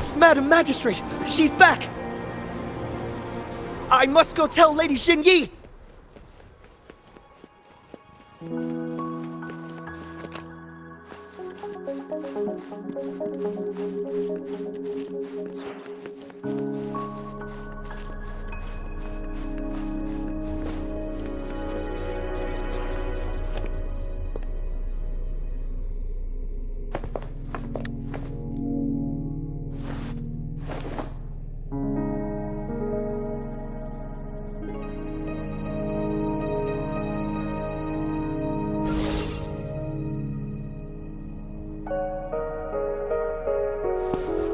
It's Madam Magistrate! She's back! I must go tell Lady Xinyi!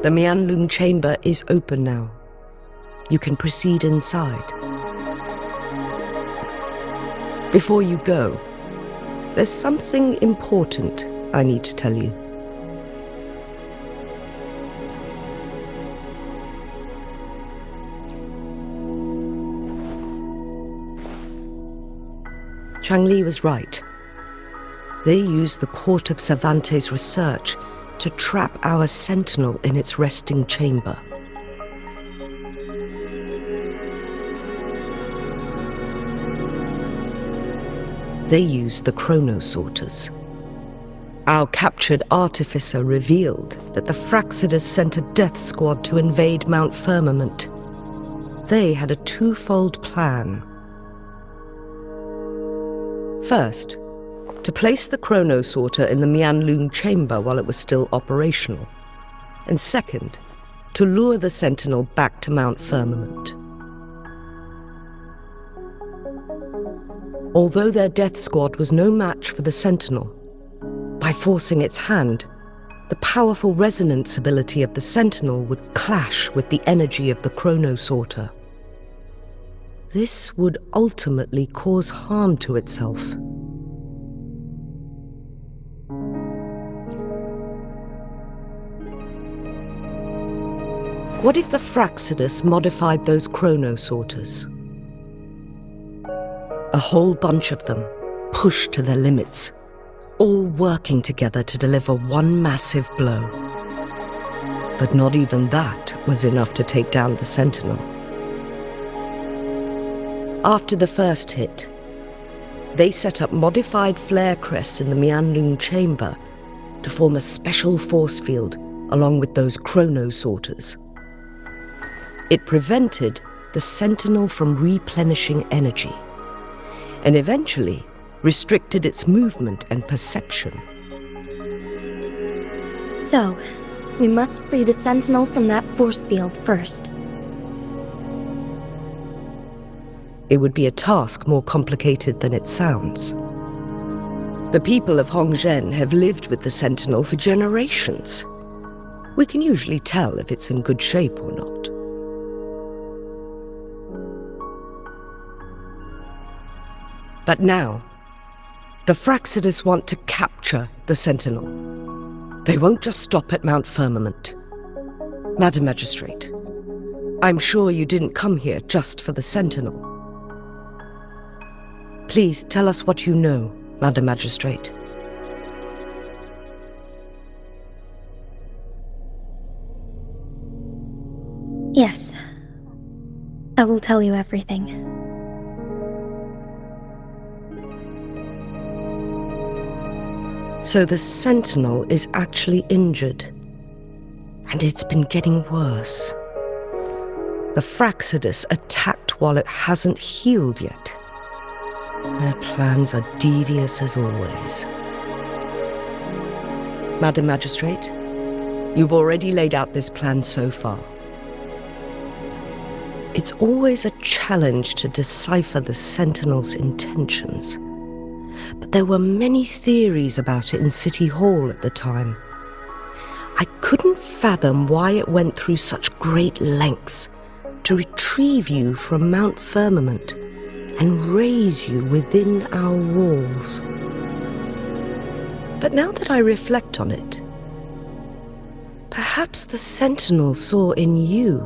The Huanglong chamber is open now. You can proceed inside. Before you go, there's something important I need to tell you. Changli was right. They used the Court of Cervantes' research to trap our sentinel in its resting chamber. They used the chronosorters. Our captured artificer revealed that the Fraxidus sent a death squad to invade Mount Firmament. They had a twofold plan. First, to place the chronosorter in the Huanglong chamber while it was still operational. And second, to lure the sentinel back to Mount Firmament. Although their death squad was no match for the sentinel, by forcing its hand, the powerful resonance ability of the sentinel would clash with the energy of the chronosorter. This would ultimately cause harm to itself. What if the Fraxidus modified those chronosorters? A whole bunch of them, pushed to their limits, all working together to deliver one massive blow. But not even that was enough to take down the sentinel. After the first hit, they set up modified flare crests in the Huanglong chamber to form a special force field along with those chronosorters. It prevented the sentinel from replenishing energy, and eventually restricted its movement and perception. So, we must free the sentinel from that force field first. It would be a task more complicated than it sounds. The people of Hongzhen have lived with the sentinel for generations. We can usually tell if it's in good shape or not. But now, the Fraxidus want to capture the sentinel. They won't just stop at Mount Firmament. Madam Magistrate, I'm sure you didn't come here just for the sentinel. Please tell us what you know, Madam Magistrate. Yes. I will tell you everything. So the sentinel is actually injured. And it's been getting worse. The Fraxidus attacked while it hasn't healed yet. Their plans are devious as always. Madam Magistrate, you've already laid out this plan so far. It's always a challenge to decipher the sentinel's intentions. But there were many theories about it in City Hall at the time. I couldn't fathom why it went through such great lengths to retrieve you from Mount Firmament and raise you within our walls. But now that I reflect on it, perhaps the Sentinel saw in you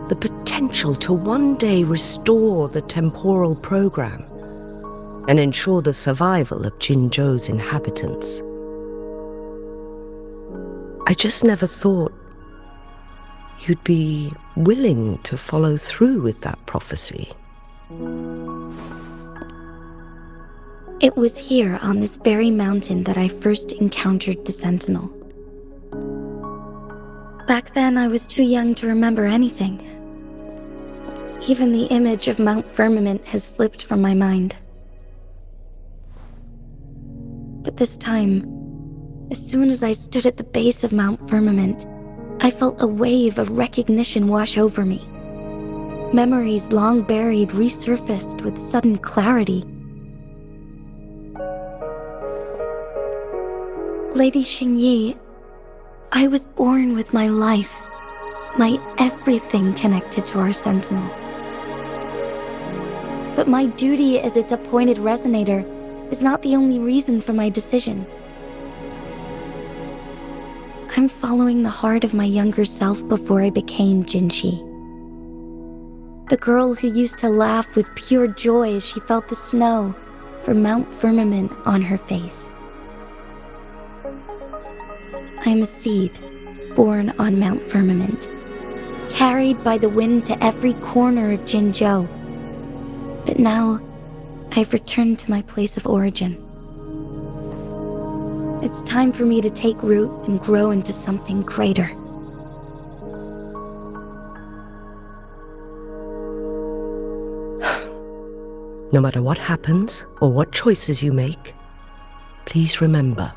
the potential to one day restore the temporal program and ensure the survival of Jinzhou's inhabitants. I just never thought you'd be willing to follow through with that prophecy. It was here on this very mountain that I first encountered the Sentinel. Back then, I was too young to remember anything. Even the image of Mount Firmament has slipped from my mind. But this time, as soon as I stood at the base of Mount Firmament, I felt a wave of recognition wash over me. Memories long buried resurfaced with sudden clarity. Lady Xingyi, I was born with my life, my everything connected to our Sentinel. But my duty as its appointed resonator is not the only reason for my decision. I'm following the heart of my younger self before I became Jinxi. The girl who used to laugh with pure joy as she felt the snow from Mount Firmament on her face. I am a seed born on Mount Firmament, carried by the wind to every corner of Jinzhou. But now, I've returned to my place of origin. It's time for me to take root and grow into something greater. No matter what happens or what choices you make, please remember,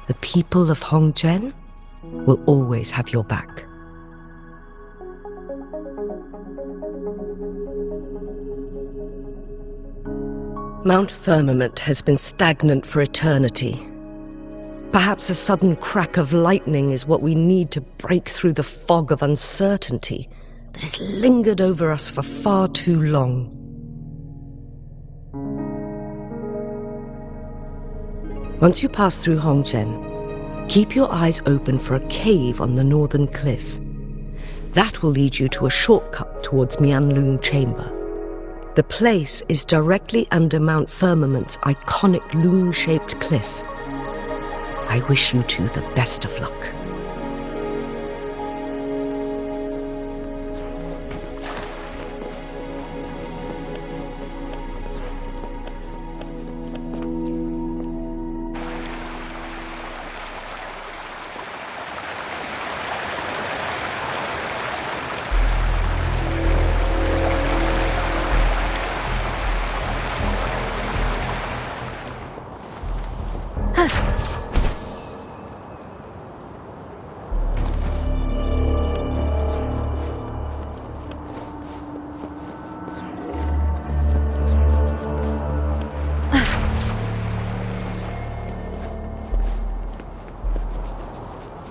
the people of Hongzhen will always have your back. Mount Firmament has been stagnant for eternity. Perhaps a sudden crack of lightning is what we need to break through the fog of uncertainty that has lingered over us for far too long. Once you pass through Hongzhen, keep your eyes open for a cave on the northern cliff. That will lead you to a shortcut towards Mianlung Chamber. The place is directly under Mount Firmament's iconic loon-shaped cliff. I wish you two the best of luck.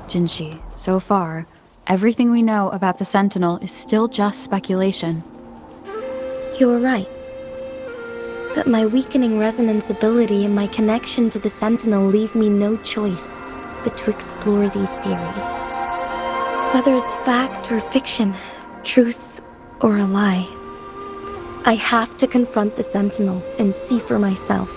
Jinxi, so far, everything we know about the Sentinel is still just speculation. You were right. But my weakening resonance ability and my connection to the Sentinel leave me no choice but to explore these theories. Whether it's fact or fiction, truth or a lie, I have to confront the Sentinel and see for myself.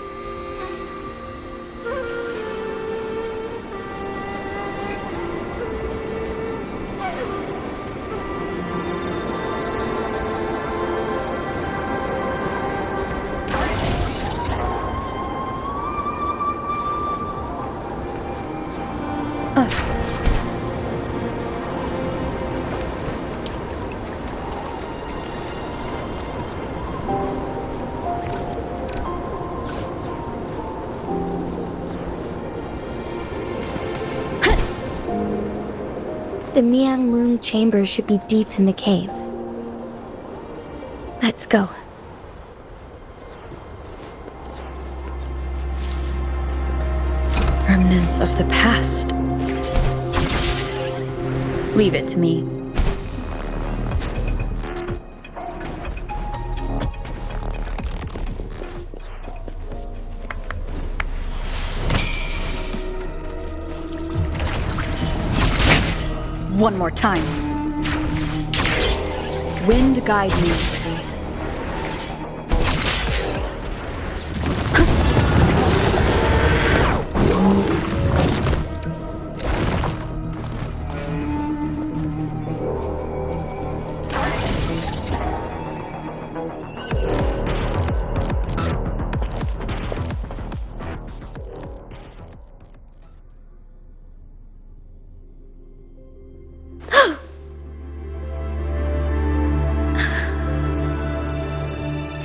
The Mianlung Chamber should be deep in the cave. Let's go. Remnants of the past. Leave it to me. One more time. Wind guide me.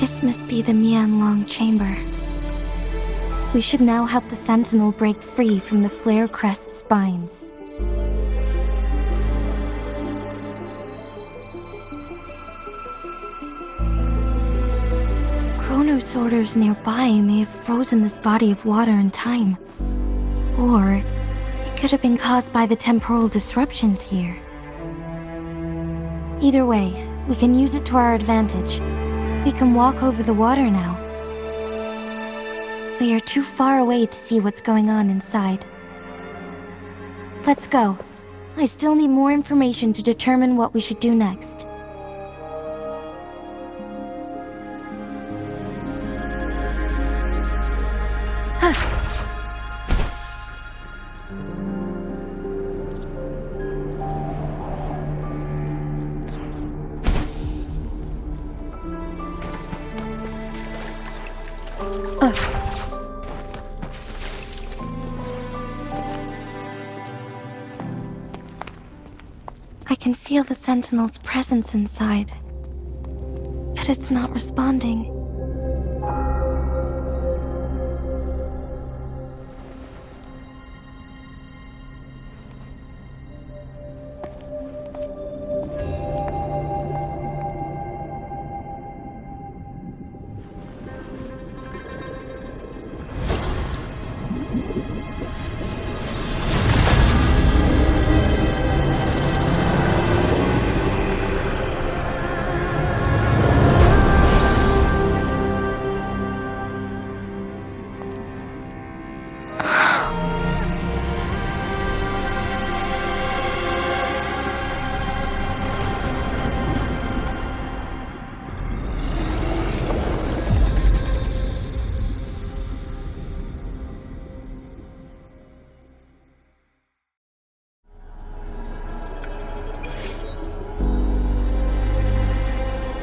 This must be the Huanglong chamber. We should now help the Sentinel break free from the Flare Crest's binds. Chronosorters nearby may have frozen this body of water in time. Or it could have been caused by the temporal disruptions here. Either way, we can use it to our advantage. We can walk over the water now. We are too far away to see what's going on inside. Let's go. I still need more information to determine what we should do next. I can feel the Sentinel's presence inside, but it's not responding.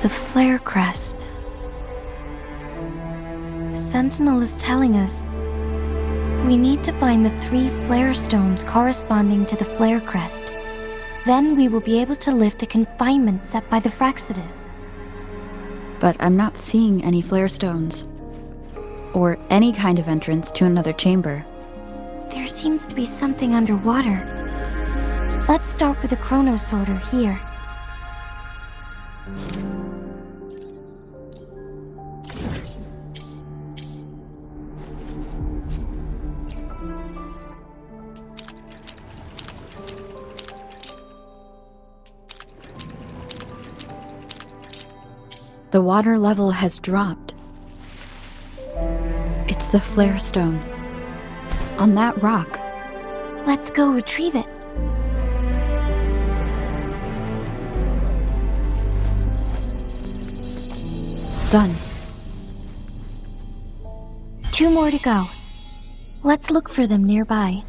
The Flare Crest. The Sentinel is telling us we need to find the 3 flare stones corresponding to the Flare Crest. Then we will be able to lift the confinement set by the Fraxidus. But I'm not seeing any flare stones. Or any kind of entrance to another chamber. There seems to be something underwater. Let's start with a chronosorter here. The water level has dropped. It's the flare stone. On that rock. Let's go retrieve it. Done. 2 more to go. Let's look for them nearby.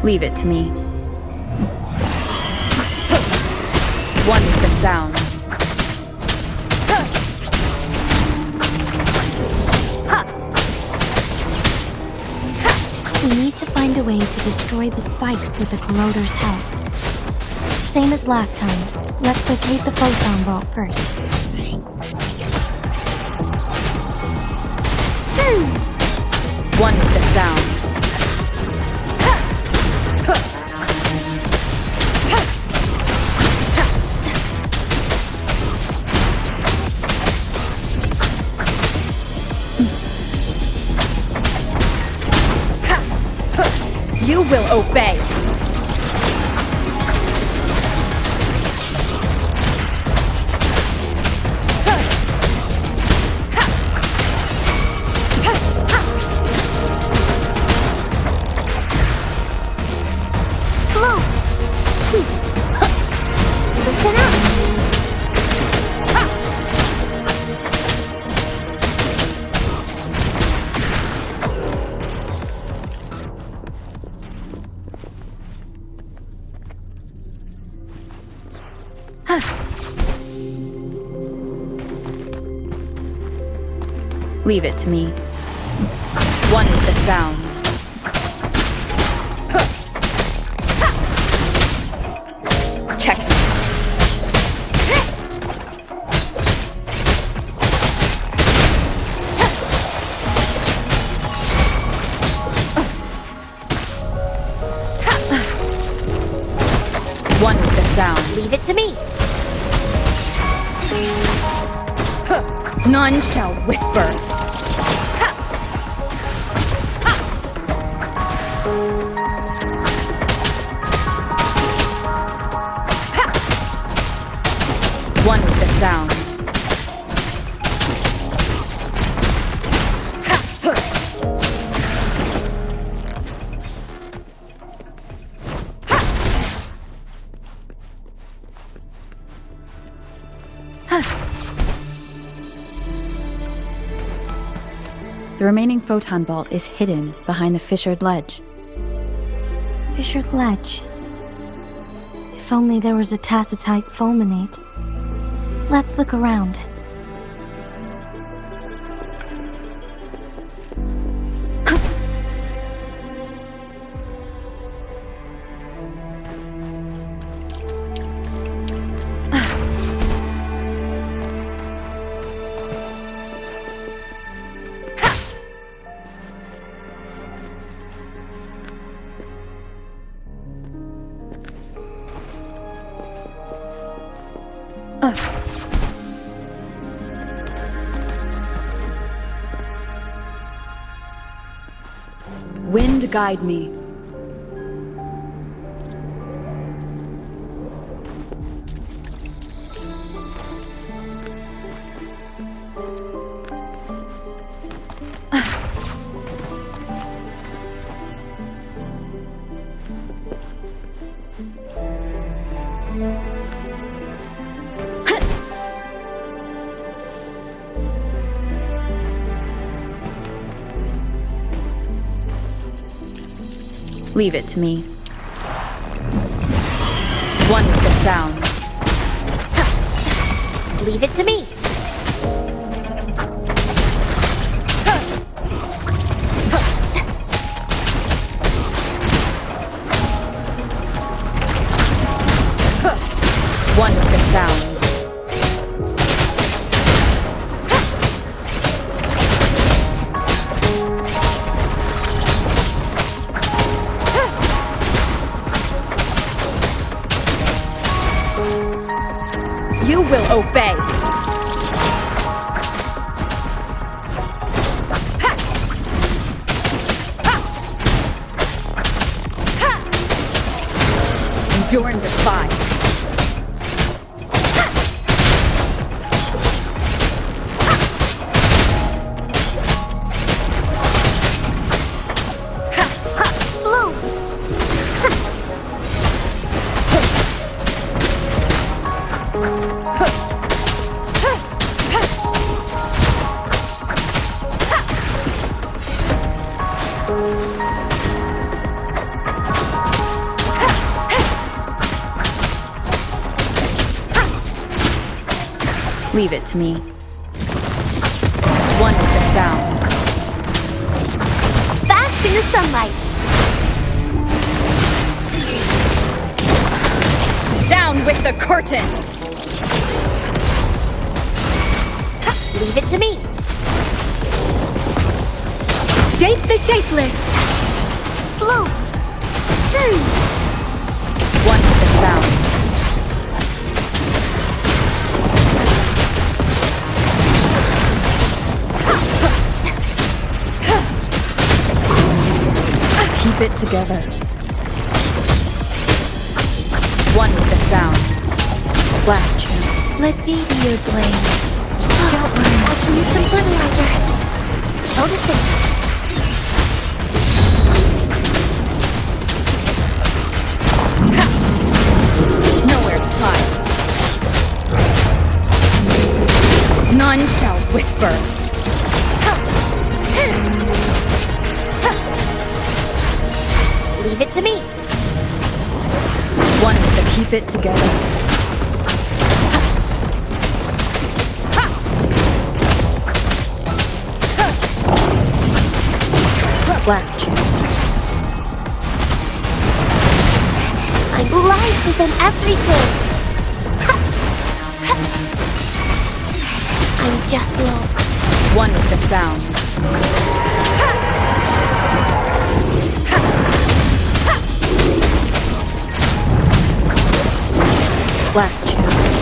Leave it to me. One with the sounds. We need to find a way to destroy the spikes with the corroder's help. Same as last time. Let's locate the photon vault first. One with the sounds. You will obey. Listen up! Leave it to me. One with the sounds. sounds. Leave it to me. None shall whisper. One with the sounds. The remaining photon vault is hidden behind the fissured ledge. Fissured ledge. If only there was a tacitite fulminate. Let's look around. Wind guide me. Leave it to me. One with the sounds. Leave it to me. One with the sounds. You will obey. Endure and defy. Blue. Leave it to me. One with the sounds. Bask in the sunlight. Down with the curtain! Leave it to me. Shape the shapeless. Blue. One with the sounds. Keep it together. One with the sounds. Blast chance. Let me be your blade. Don't worry, I can use some fertilizer. Notice it. Nowhere to hide. None shall whisper. Leave it to me. One with the keep it together. Blast chance. My life is in everything. I'm just low. One with the sounds. Last chance.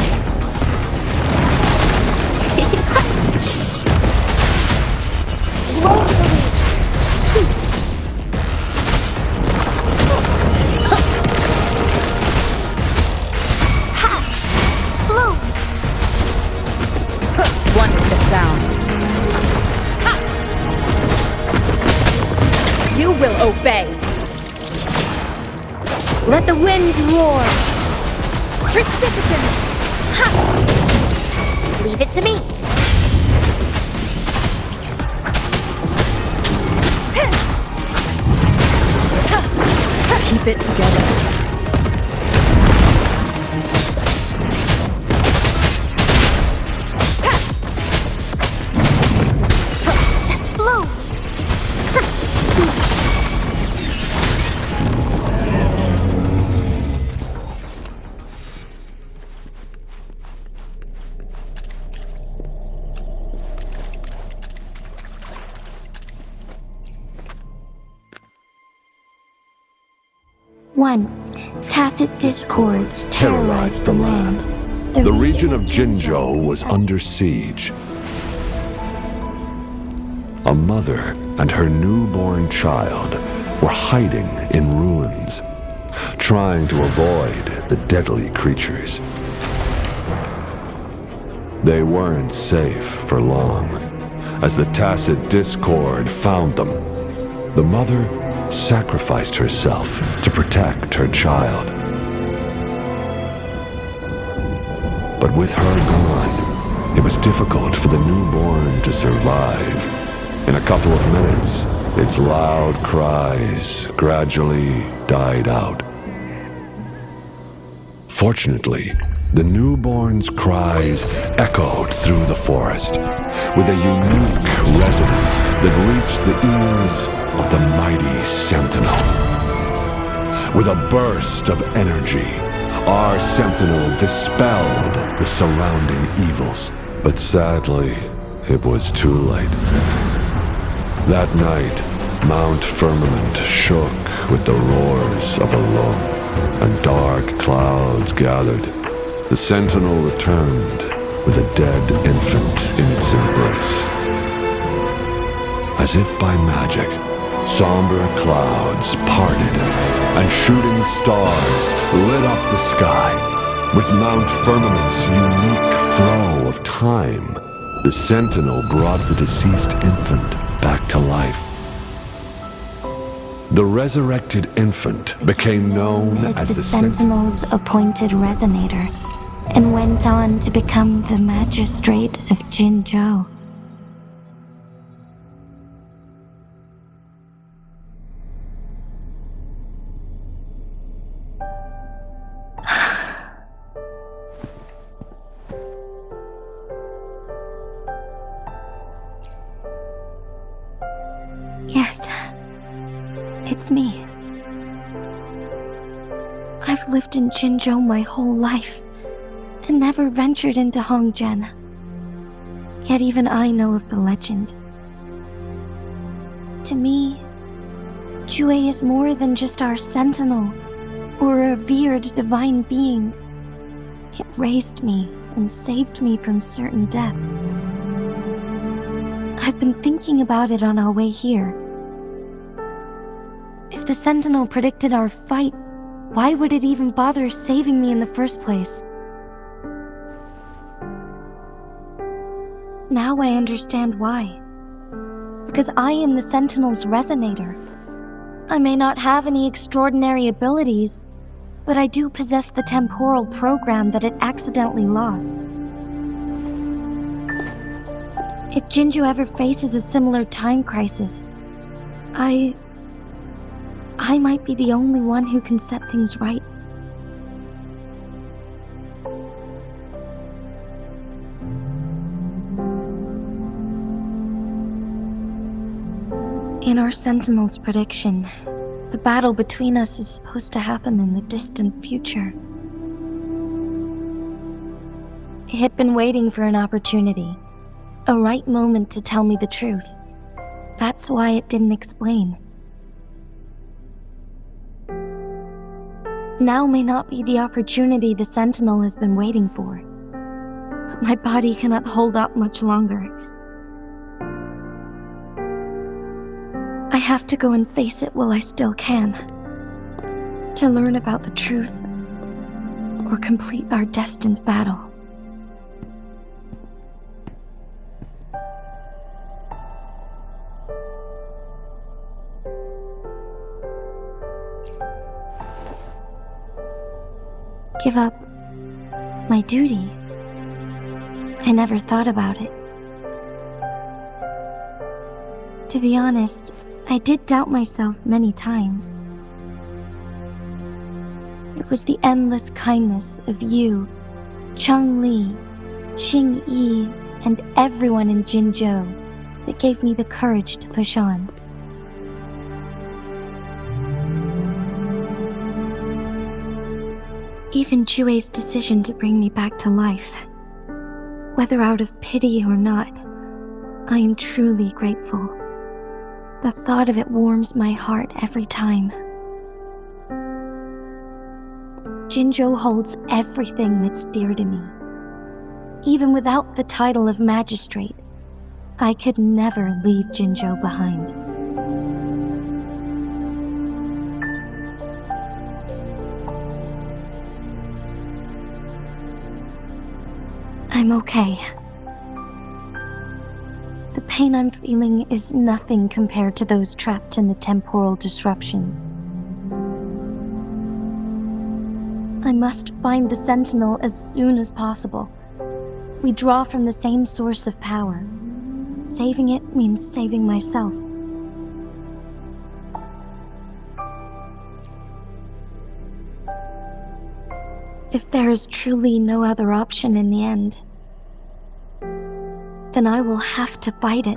One with the sounds. Ha! You will obey. Let the winds roar. Precipitance. Ha! Leave it to me. Keep it together. Bloom. Once, tacit discords terrorized the land. The region of Jinzhou was under siege. A mother and her newborn child were hiding in ruins, trying to avoid the deadly creatures. They weren't safe for long, as the tacit discord found them. The mother sacrificed herself to protect her child. But with her gone, it was difficult for the newborn to survive. In a couple of minutes, its loud cries gradually died out. Fortunately, the newborn's cries echoed through the forest with a unique resonance that reached the ears of the mighty sentinel. With a burst of energy, our sentinel dispelled the surrounding evils. But sadly, it was too late. That night, Mount Firmament shook with the roars of a lung, and dark clouds gathered. The sentinel returned with a dead infant in its embrace. As if by magic, somber clouds parted, and shooting stars lit up the sky. With Mount Firmament's unique flow of time, the sentinel brought the deceased infant back to life. The resurrected infant became known as the Sentinel's appointed resonator, and went on to become the magistrate of Jinzhou. Yes, it's me. I've lived in Jinzhou my whole life, and never ventured into Hongzhen. Yet even I know of the legend. To me, G.I.X is more than just our sentinel, or a revered divine being. It raised me and saved me from certain death. I've been thinking about it on our way here. If the sentinel predicted our fight, why would it even bother saving me in the first place? Now I understand why. Because I am the Sentinel's resonator. I may not have any extraordinary abilities, but I do possess the temporal program that it accidentally lost. If Jinzhou ever faces a similar time crisis, I might be the only one who can set things right. In our Sentinel's prediction, the battle between us is supposed to happen in the distant future. It had been waiting for an opportunity, a right moment to tell me the truth. That's why it didn't explain. Now may not be the opportunity the Sentinel has been waiting for, but my body cannot hold up much longer. I have to go and face it while I still can, to learn about the truth or complete our destined battle. Give up my duty? I never thought about it. To be honest, I did doubt myself many times. It was the endless kindness of you, Cheng Li, Xing Yi, and everyone in Jinzhou that gave me the courage to push on. Even Ju-Ei's decision to bring me back to life, whether out of pity or not, I am truly grateful. The thought of it warms my heart every time. Jinzhou holds everything that's dear to me. Even without the title of magistrate, I could never leave Jinzhou behind. I'm okay. The pain I'm feeling is nothing compared to those trapped in the temporal disruptions. I must find the Sentinel as soon as possible. We draw from the same source of power. Saving it means saving myself. If there is truly no other option in the end, then I will have to fight it.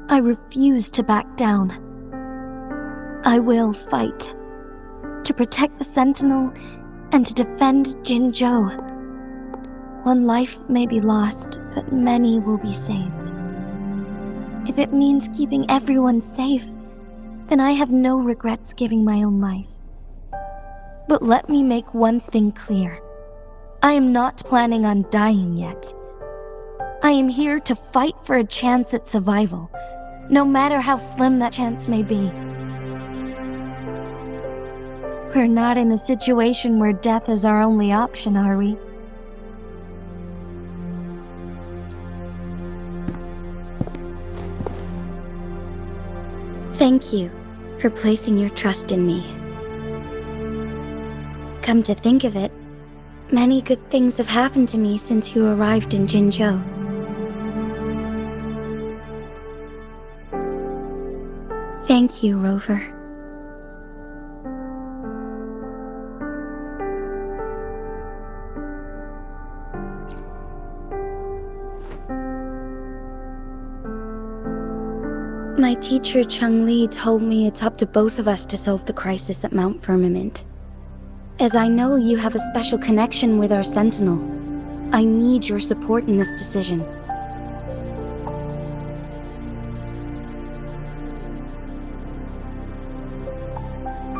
I refuse to back down. I will fight. To protect the Sentinel and to defend Jinzhou. One life may be lost, but many will be saved. If it means keeping everyone safe, then I have no regrets giving my own life. But let me make one thing clear. I am not planning on dying yet. I am here to fight for a chance at survival, no matter how slim that chance may be. We're not in a situation where death is our only option, are we? Thank you for placing your trust in me. Come to think of it, many good things have happened to me since you arrived in Jinzhou. Thank you, Rover. My teacher Cheng Li told me it's up to both of us to solve the crisis at Mount Firmament. As I know you have a special connection with our Sentinel, I need your support in this decision.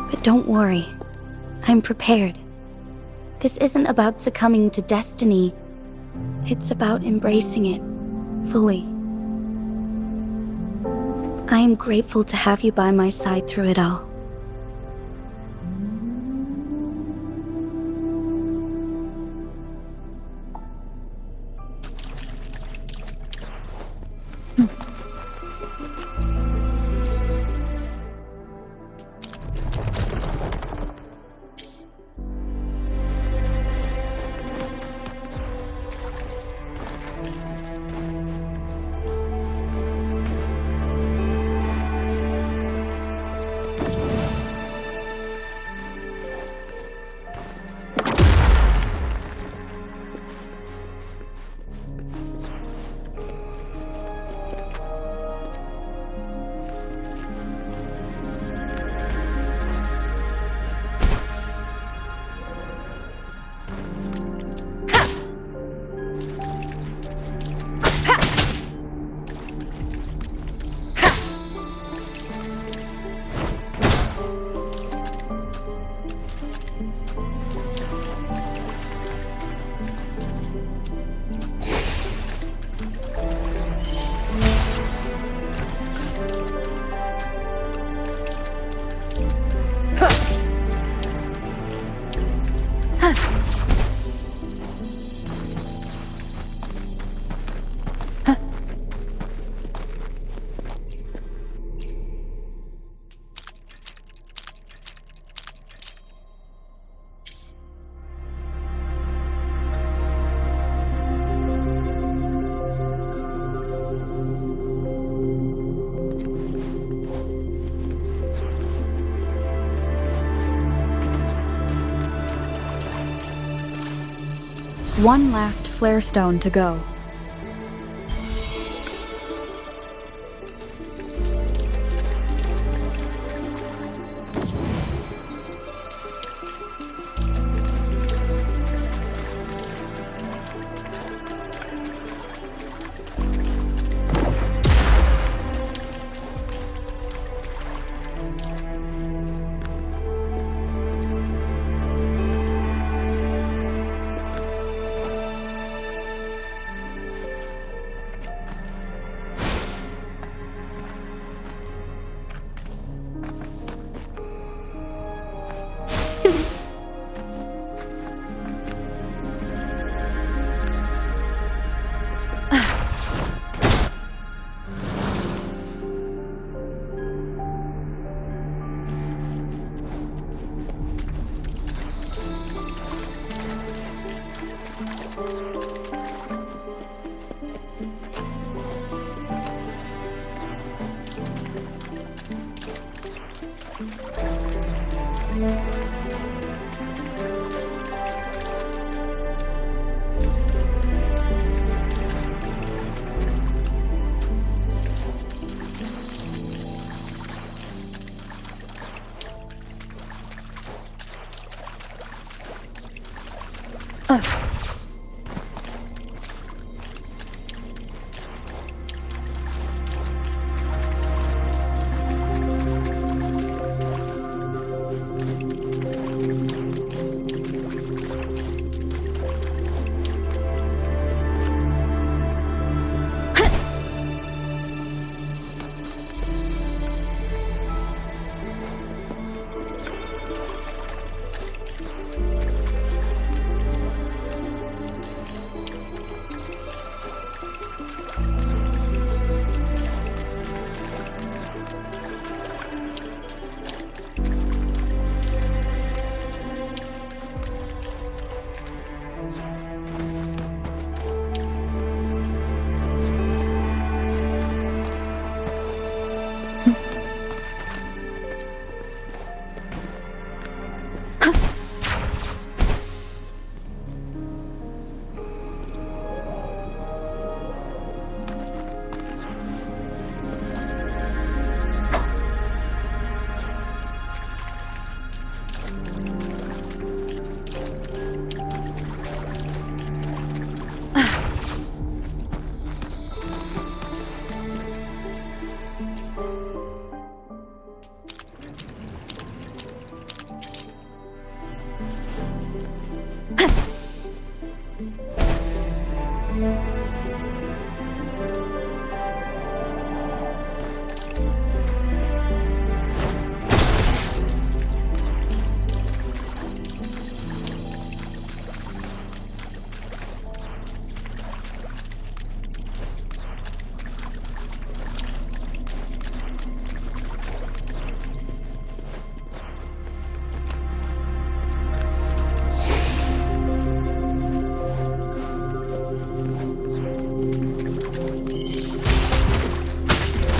But don't worry, I'm prepared. This isn't about succumbing to destiny, it's about embracing it fully. I am grateful to have you by my side through it all. One last flare stone to go.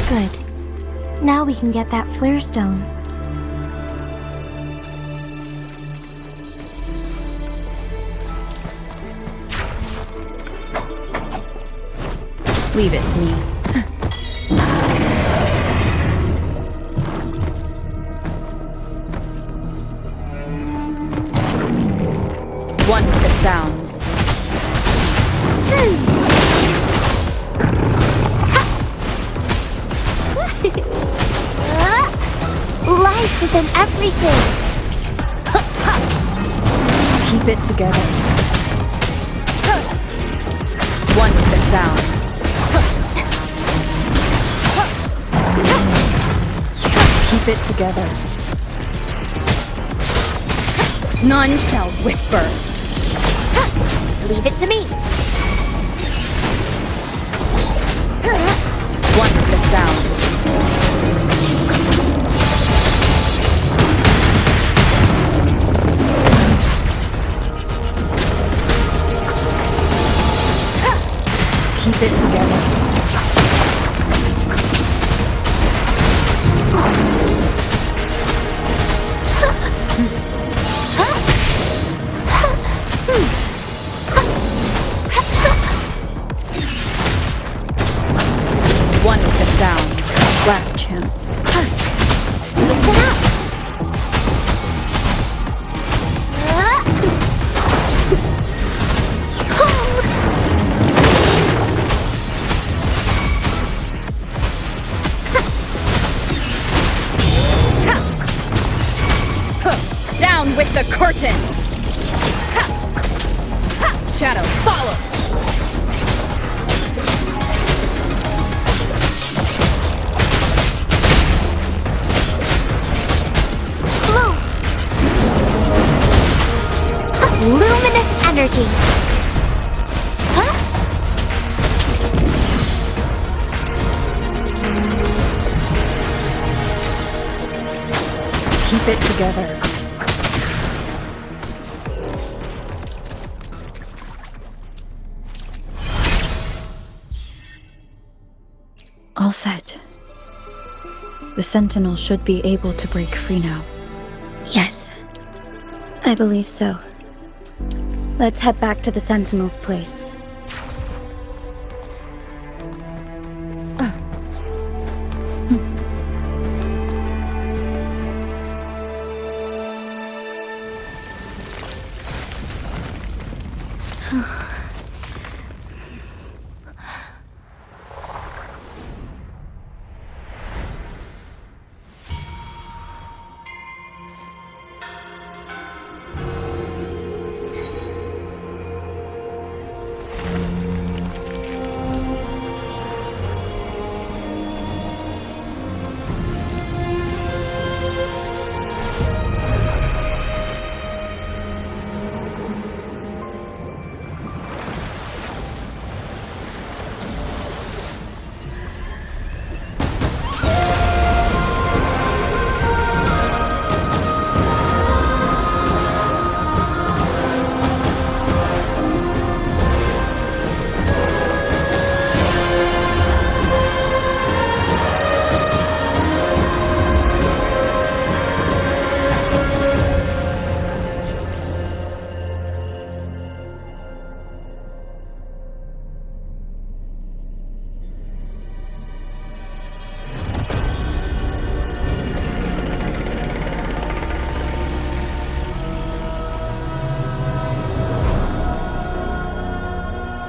Good. Now we can get that flare stone. Leave it to me. One with the sounds. Life is in everything! Keep it together. One with the sounds. Keep it together. None shall whisper. Leave it to me! One with the sounds. Keep it together. shadow, follow! Blue! Luminous energy! Huh? Keep it together. All set. The Sentinel should be able to break free now. Yes, I believe so. Let's head back to the Sentinel's place.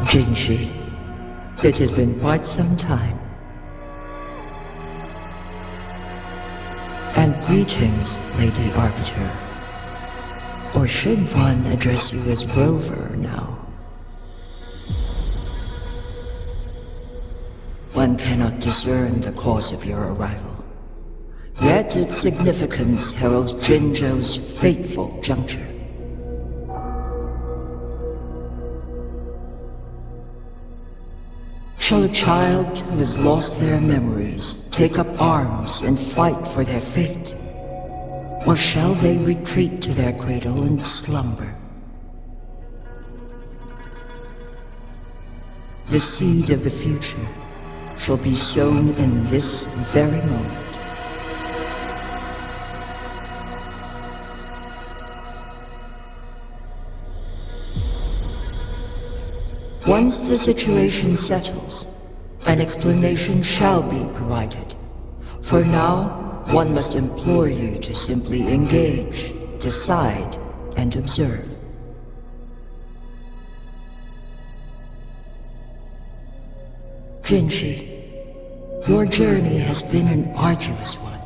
Jinshi, it has been quite some time. And greetings, Lady Arbiter. Or should one address you as Rover now? One cannot discern the cause of your arrival. Yet its significance heralds Jinzhou's fateful juncture. Shall a child who has lost their memories take up arms and fight for their fate? Or shall they retreat to their cradle and slumber? The seed of the future shall be sown in this very moment. Once the situation settles, an explanation shall be provided. For now, one must implore you to simply engage, decide, and observe. Jinshi, your journey has been an arduous one.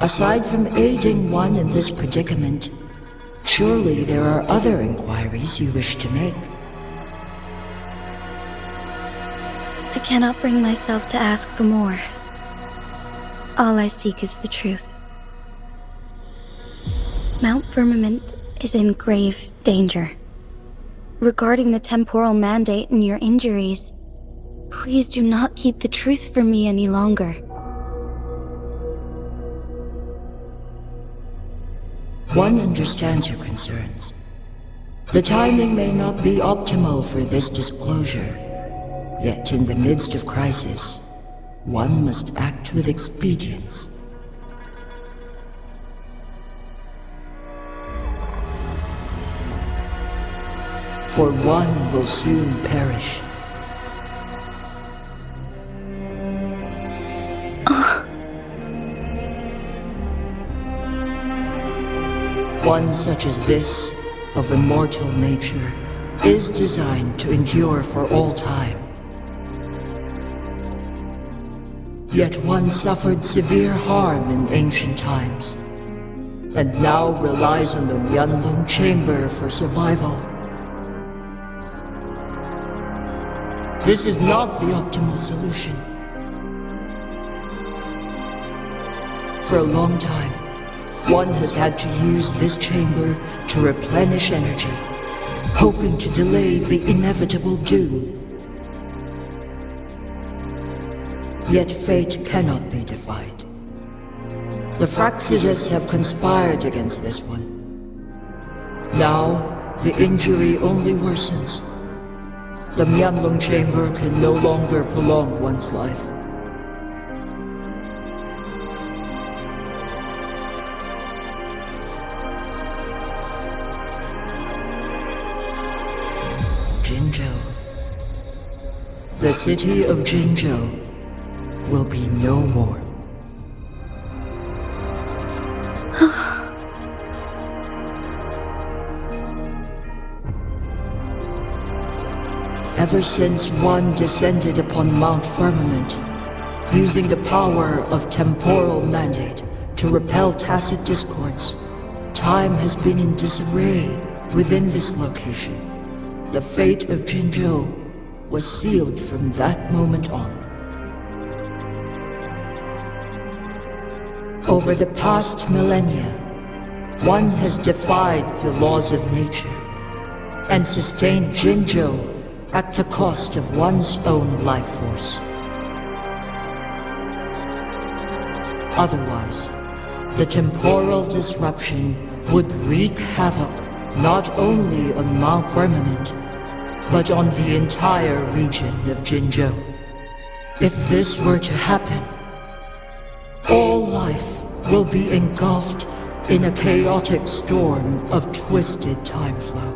Aside from aiding one in this predicament, surely there are other inquiries you wish to make. I cannot bring myself to ask for more. All I seek is the truth. Mount Firmament is in grave danger. Regarding the temporal mandate and your injuries, please do not keep the truth from me any longer. One understands your concerns. The timing may not be optimal for this disclosure. Yet in the midst of crisis, one must act with expedience. For one will soon perish. One such as this, of immortal nature, is designed to endure for all time. Yet one suffered severe harm in ancient times, and now relies on the Huanglong chamber for survival. This is not the optimal solution. For a long time, one has had to use this chamber to replenish energy, hoping to delay the inevitable doom. Yet fate cannot be defied. The Fraxidas have conspired against this one. Now, the injury only worsens. The Huanglong chamber can no longer prolong one's life. Jinzhou. The city of Jinzhou will be no more. Ever since one descended upon Mount Firmament, using the power of temporal mandate to repel tacit discords, time has been in disarray within this location. The fate of Jinzhou was sealed from that moment on. Over the past millennia, one has defied the laws of nature and sustained Jinzhou at the cost of one's own life force. Otherwise, the temporal disruption would wreak havoc not only on Mount Firmament, but on the entire region of Jinzhou. If this were to happen, all life will be engulfed in a chaotic storm of twisted time flow.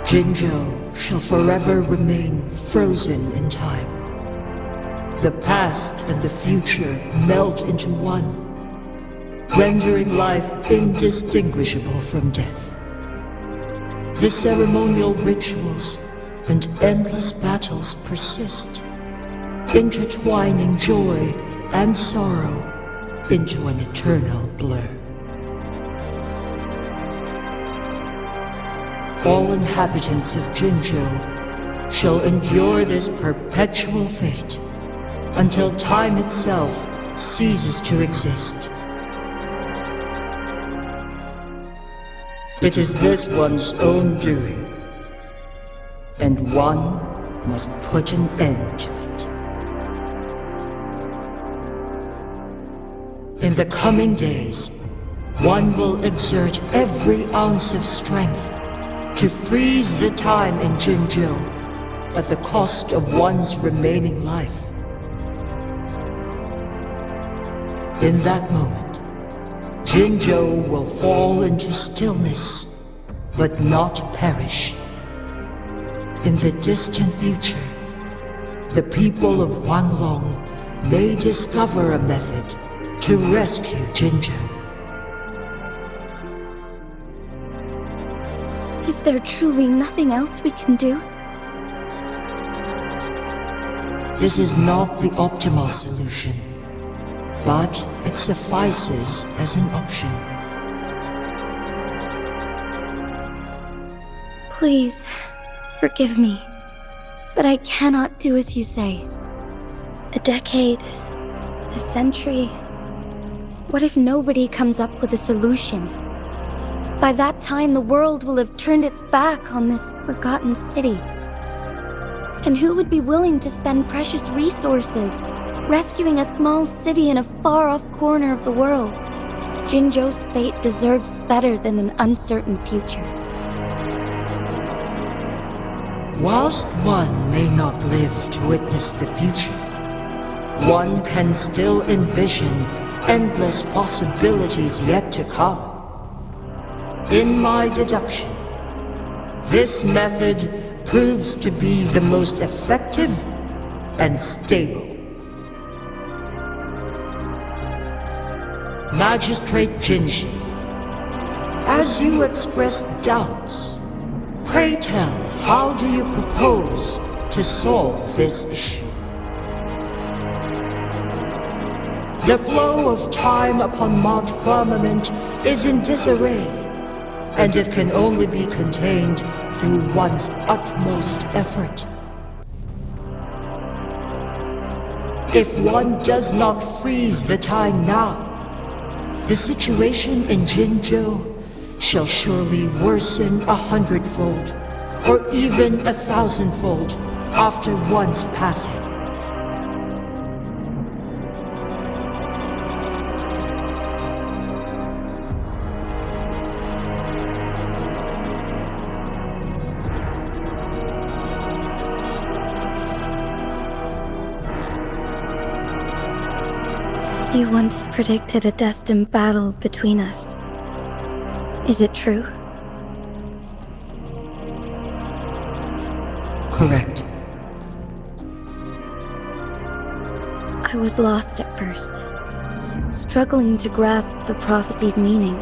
Jinzhou shall forever remain frozen in time. The past and the future melt into one, rendering life indistinguishable from death. The ceremonial rituals and endless battles persist, intertwining joy and sorrow into an eternal blur. All inhabitants of Jinzhou shall endure this perpetual fate until time itself ceases to exist. It is this one's own doing, and one must put an end to it. In the coming days, one will exert every ounce of strength to freeze the time in Jinzhou at the cost of one's remaining life. In that moment, Jinzhou will fall into stillness, but not perish. In the distant future, the people of Huanglong may discover a method to rescue Jinzhou. Is there truly nothing else we can do? This is not the optimal solution, but it suffices as an option. Please, forgive me, but I cannot do as you say. A decade, a century. What if nobody comes up with a solution? By that time, the world will have turned its back on this forgotten city. And who would be willing to spend precious resources rescuing a small city in a far-off corner of the world? Jinzhou's fate deserves better than an uncertain future. Whilst one may not live to witness the future, one can still envision endless possibilities yet to come. In my deduction, this method proves to be the most effective and stable. Magistrate Jinji, as you express doubts, pray tell, how do you propose to solve this issue? The flow of time upon Mount Firmament is in disarray, and it can only be contained through one's utmost effort. If one does not freeze the time now, the situation in Jinzhou shall surely worsen 100-fold, or even 1,000-fold after one's passing. You once predicted a destined battle between us. Is it true? Correct. I was lost at first, struggling to grasp the prophecy's meaning.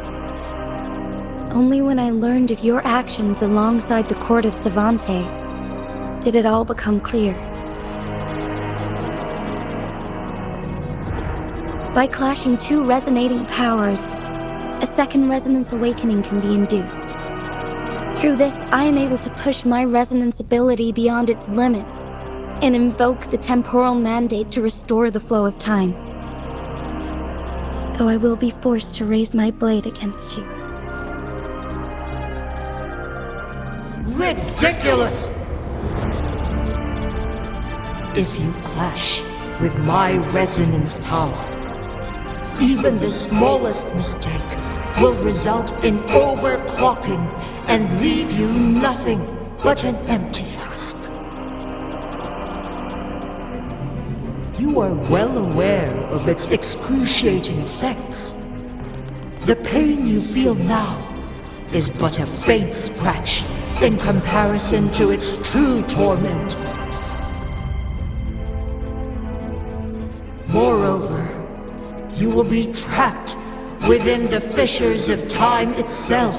Only when I learned of your actions alongside the court of Savante did it all become clear. By clashing two resonating powers, a second resonance awakening can be induced. Through this, I am able to push my resonance ability beyond its limits and invoke the temporal mandate to restore the flow of time. Though I will be forced to raise my blade against you. Ridiculous! If you clash with my resonance power, even the smallest mistake will result in overclocking and leave you nothing but an empty husk. You are well aware of its excruciating effects. The pain you feel now is but a faint scratch in comparison to its true torment. Moreover, you will be trapped within the fissures of time itself.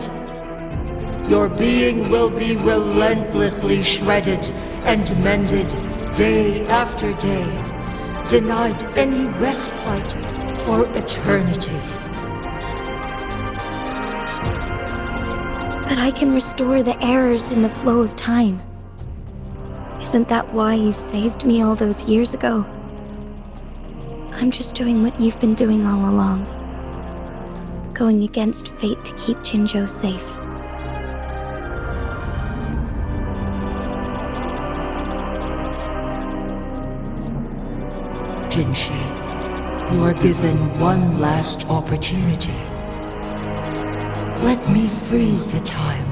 Your being will be relentlessly shredded and mended day after day, denied any respite for eternity. But I can restore the errors in the flow of time. Isn't that why you saved me all those years ago? I'm just doing what you've been doing all along. Going against fate to keep Jinzhou safe. Jinshi, you are given one last opportunity. Let me freeze the time,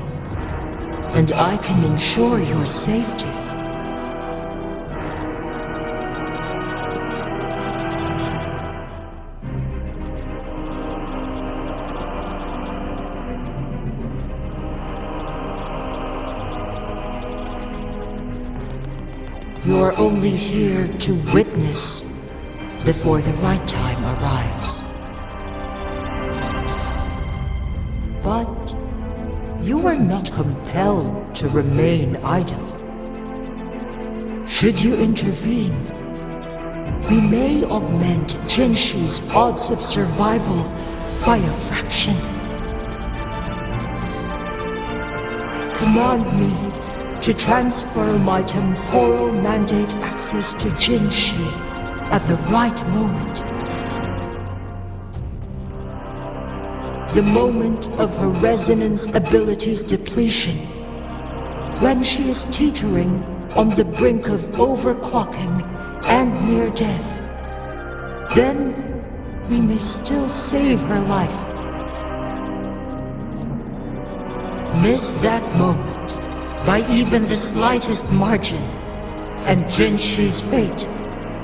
and I can ensure your safety. You are only here to witness before the right time arrives. But you are not compelled to remain idle. Should you intervene, we may augment Jinshi's odds of survival by a fraction. Command me to transfer my temporal mandate access to Jinshi at the right moment. The moment of her resonance ability's depletion, when she is teetering on the brink of overclocking and near death. Then we may still save her life. Miss that moment by even the slightest margin, and Jinshi's fate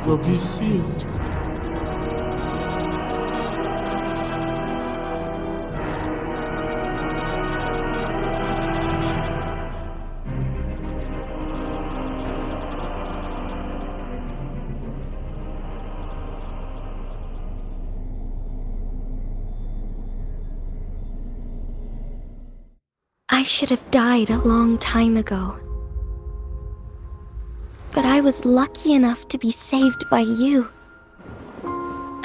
will be sealed. I should have died a long time ago. But I was lucky enough to be saved by you.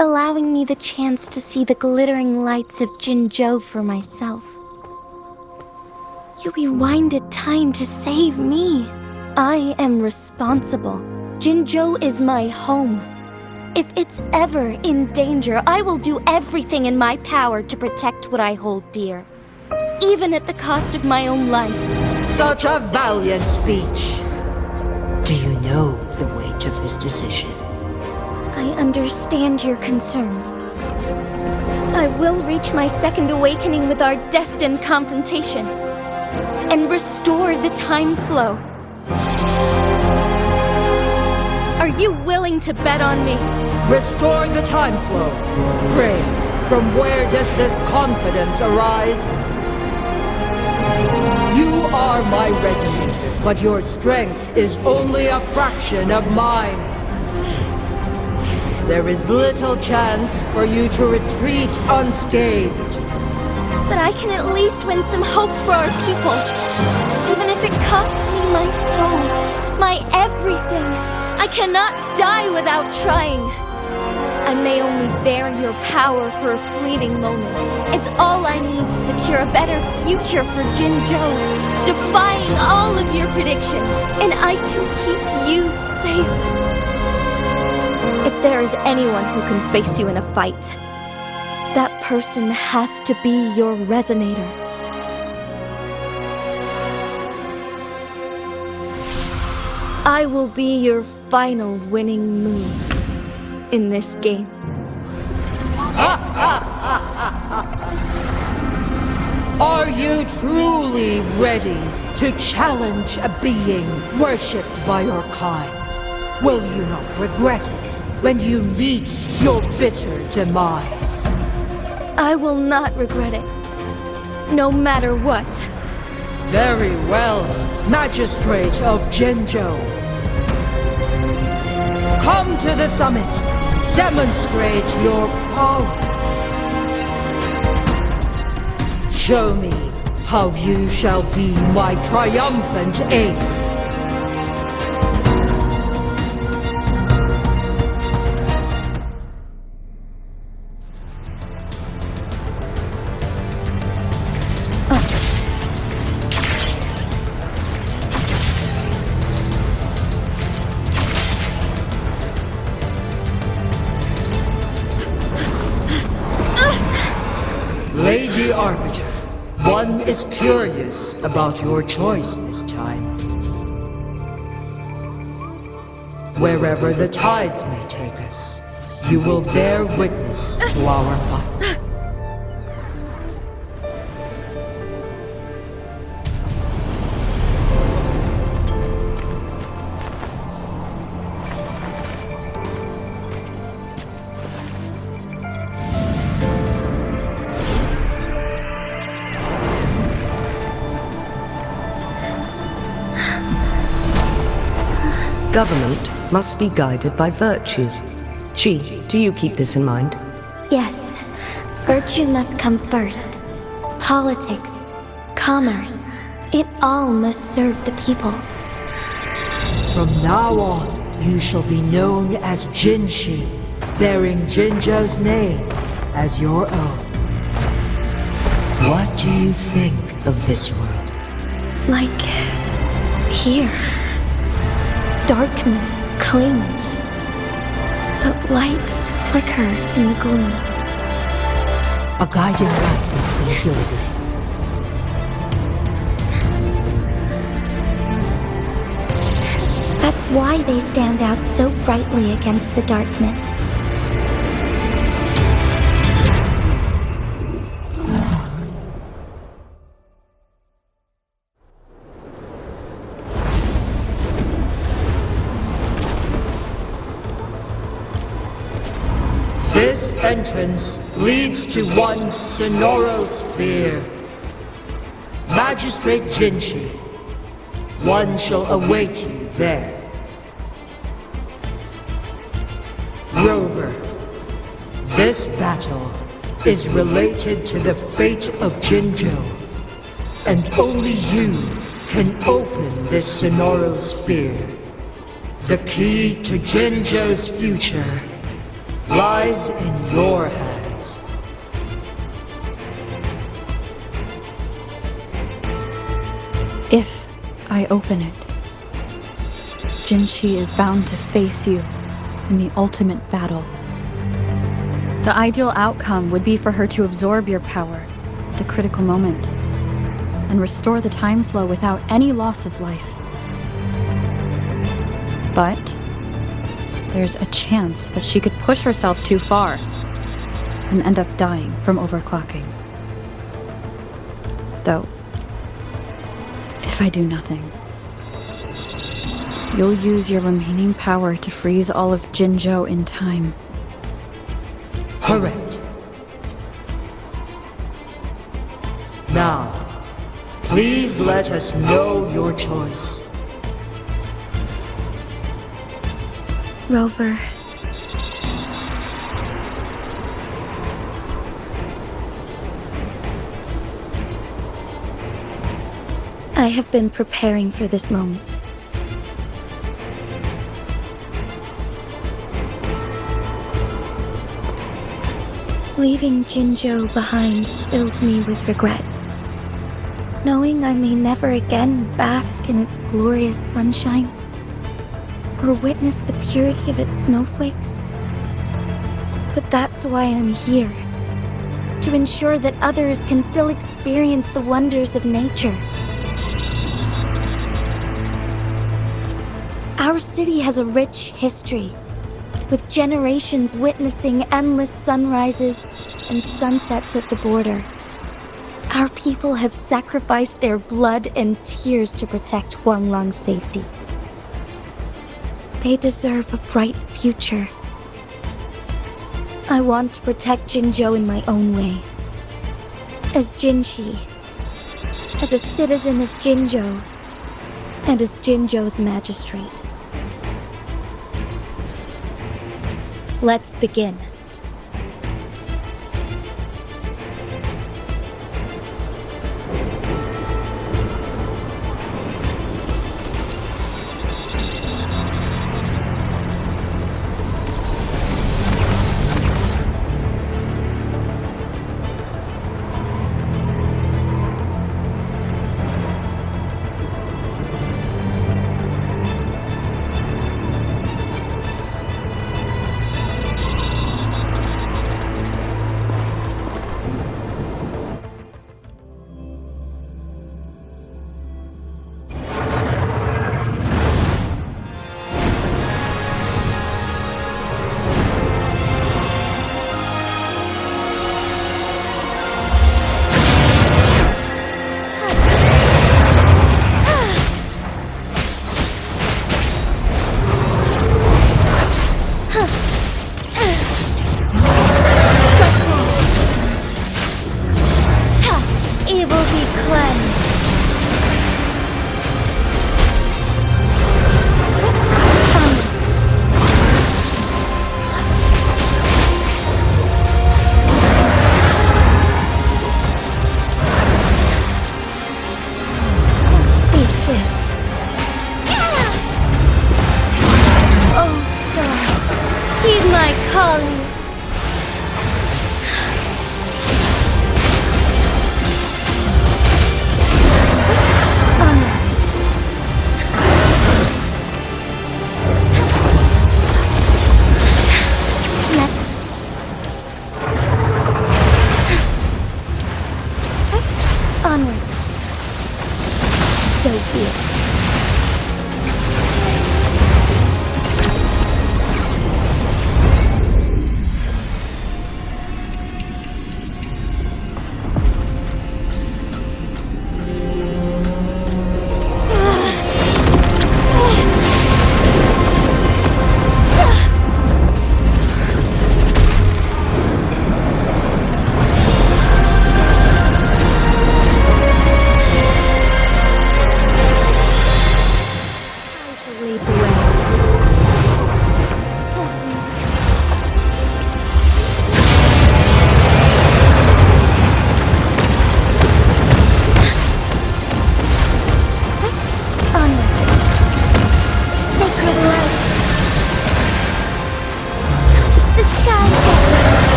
allowing me the chance to see the glittering lights of Jinzhou for myself. You rewinded time to save me. I am responsible. Jinzhou is my home. If it's ever in danger, I will do everything in my power to protect what I hold dear, even at the cost of my own life. Such a valiant speech. Do you know the weight of this decision? I understand your concerns. I will reach my second awakening with our destined confrontation and restore the time flow. Are you willing to bet on me? Restore the time flow. Pray, from where does this confidence arise? You are my resonator, but your strength is only a fraction of mine. There is little chance for you to retreat unscathed. But I can at least win some hope for our people. Even if it costs me my soul, my everything. I cannot die without trying. I may only bear your power for a fleeting moment. It's all I need to secure a better future for Jinzhou, defying all of your predictions, and I can keep you safe. If there is anyone who can face you in a fight, that person has to be your resonator. I will be your final winning move in this game. Are you truly ready to challenge a being worshipped by your kind? Will you not regret it when you meet your bitter demise? I will not regret it, no matter what. Very well, Magistrate of Jinzhou. Come to the summit. Demonstrate your prowess. Show me how you shall be my triumphant ace. Lady Arbiter, one is curious about your choice this time. Wherever the tides may take us, you will bear witness to our fight. Government must be guided by virtue. G, do you keep this in mind? Yes, virtue must come first. Politics, commerce, it all must serve the people. From now on, you shall be known as Jinshi, bearing Jinzhou's name as your own. What do you think of this world? Like here. Darkness clings, but lights flicker in the gloom. A guiding light easily lit. That's why they stand out so brightly against the darkness. This entrance leads to one Sonoro sphere. Magistrate Jinshi, one shall await you there. Rover, this battle is related to the fate of Jinzhou, and only you can open this Sonoro sphere. The key to Jinzhou's future lies in your hands. If I open it, Jinshi is bound to face you in the ultimate battle. The ideal outcome would be for her to absorb your power at the critical moment and restore the time flow without any loss of life. But there's a chance that she could push herself too far and end up dying from overclocking. Though, if I do nothing, you'll use your remaining power to freeze all of Jinzhou in time. Correct. Now, please let us know your choice. Rover. I have been preparing for this moment. Leaving Jinzhou behind fills me with regret. Knowing I may never again bask in its glorious sunshine, or witness the purity of its snowflakes. But that's why I'm here. To ensure that others can still experience the wonders of nature. Our city has a rich history, with generations witnessing endless sunrises and sunsets at the border. Our people have sacrificed their blood and tears to protect Huanglong's safety. They deserve a bright future. I want to protect Jinzhou in my own way. As Jinshi, as a citizen of Jinzhou, and as Jinzhou's magistrate. Let's begin.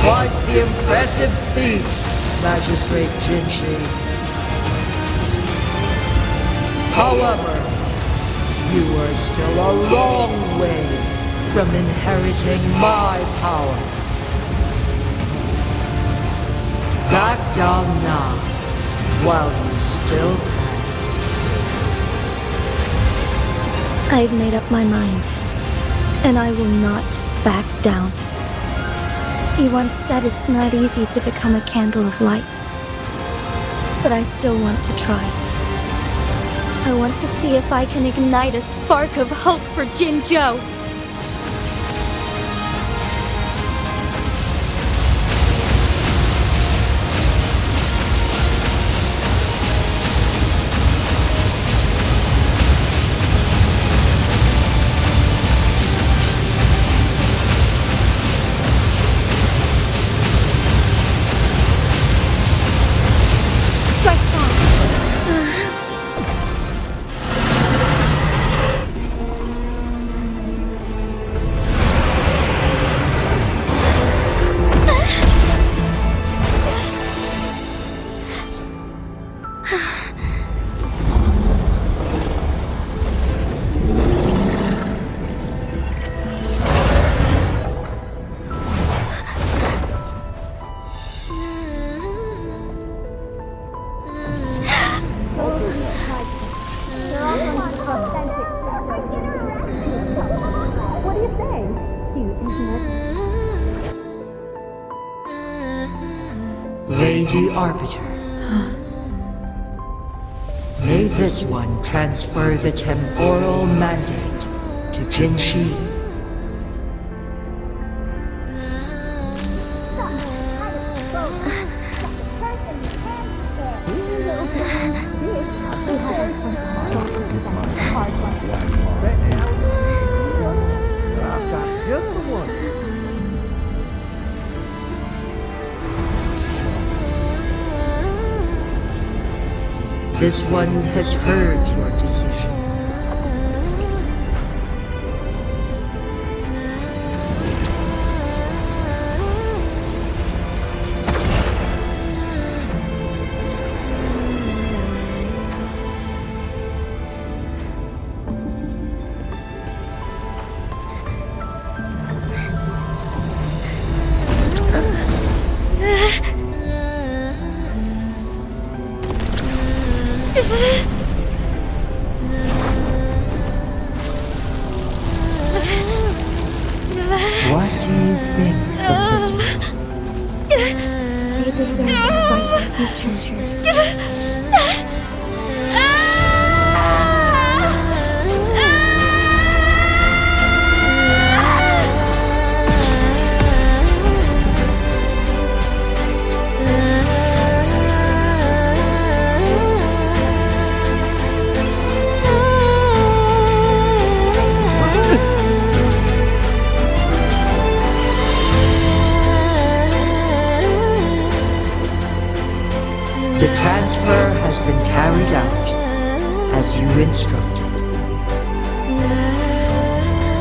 Quite the impressive feat, Magistrate Jinshi. However, you are still a long way from inheriting my power. Back down now, while you still can. I've made up my mind, and I will not back down. He once said it's not easy to become a candle of light, but I still want to try. I want to see if I can ignite a spark of hope for Jinzhou. Lady Arbiter. May this one transfer the temporal mandate to Jinshi. This one has heard your decision. What do you think of this one? They deserve a bright future. The transfer has been carried out as you instructed.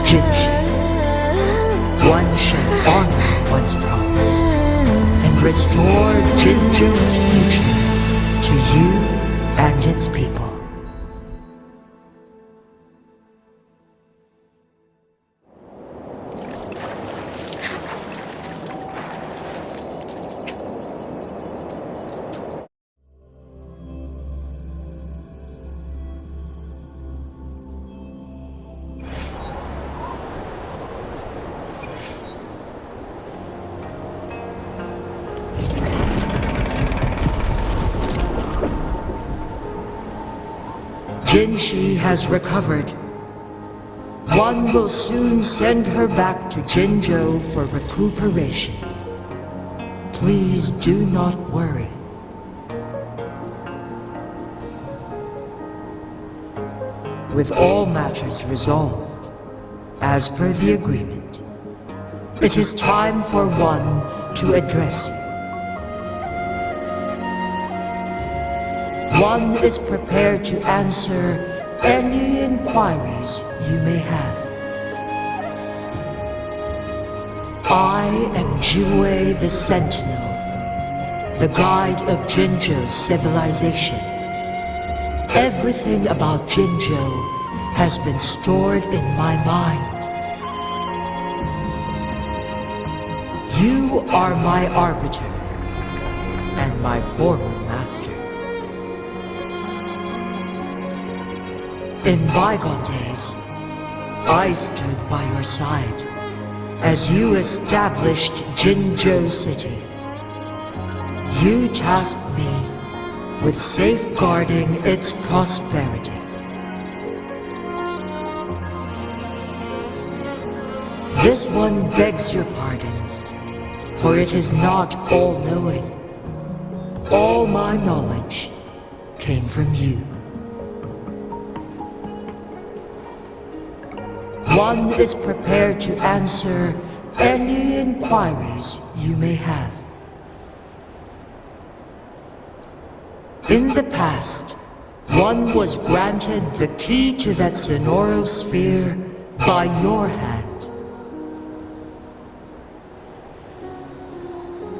Jinshi, one shall honor one's promise and restore Jinju's future to you and its people. Jinshi has recovered. One will soon send her back to Jinzhou for recuperation. Please do not worry. With all matters resolved, as per the agreement, it is time for one to address you. One is prepared to answer any inquiries you may have. I am Jiwei the Sentinel, the guide of Jinzhou's civilization. Everything about Jinzhou has been stored in my mind. You are my arbiter, and my former master. In bygone days, I stood by your side as you established Jinzhou City. You tasked me with safeguarding its prosperity. This one begs your pardon, for it is not all-knowing. All my knowledge came from you. One is prepared to answer any inquiries you may have. In the past, one was granted the key to that Sonoro sphere by your hand.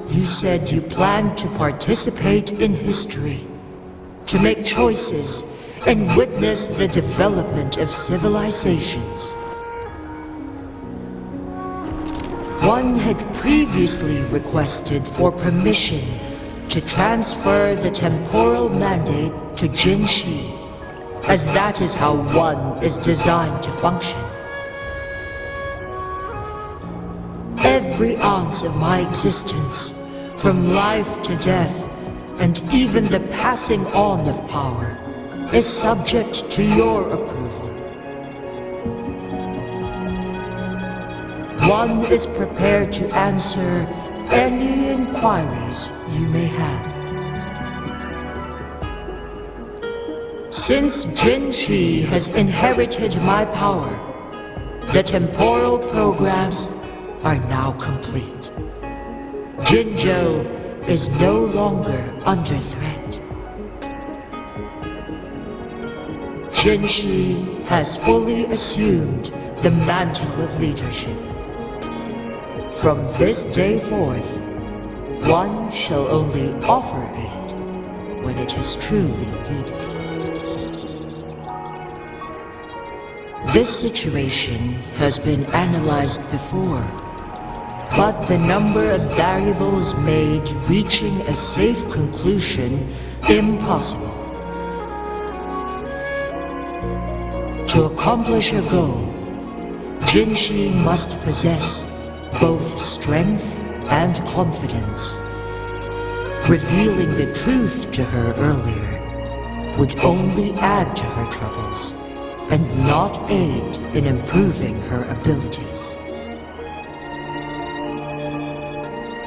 You said you planned to participate in history, to make choices and witness the development of civilizations. One had previously requested for permission to transfer the temporal mandate to Jinshi, as that is how one is designed to function. Every ounce of my existence, from life to death, and even the passing on of power, is subject to your approval. One is prepared to answer any inquiries you may have. Since Jinshi has inherited my power, the temporal programs are now complete. Jinzhou is no longer under threat. Jinshi has fully assumed the mantle of leadership. From this day forth, one shall only offer aid when it is truly needed. This situation has been analyzed before, but the number of variables made reaching a safe conclusion impossible. To accomplish a goal, Jinshi must possess both strength and confidence. Revealing the truth to her earlier would only add to her troubles and not aid in improving her abilities.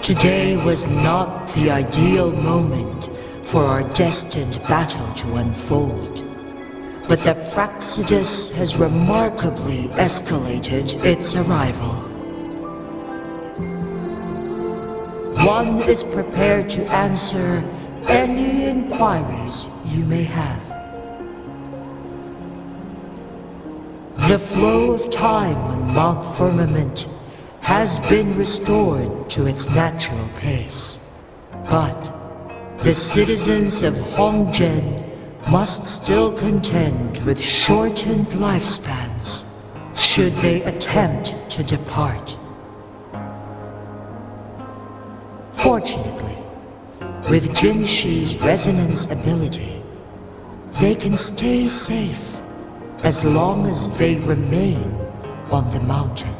Today was not the ideal moment for our destined battle to unfold, but the Fraxidus has remarkably escalated its arrival. One is prepared to answer any inquiries you may have. The flow of time on Mount Firmament has been restored to its natural pace, but the citizens of Hongzhen must still contend with shortened lifespans should they attempt to depart. Fortunately, with Jinshi's resonance ability, they can stay safe as long as they remain on the mountain.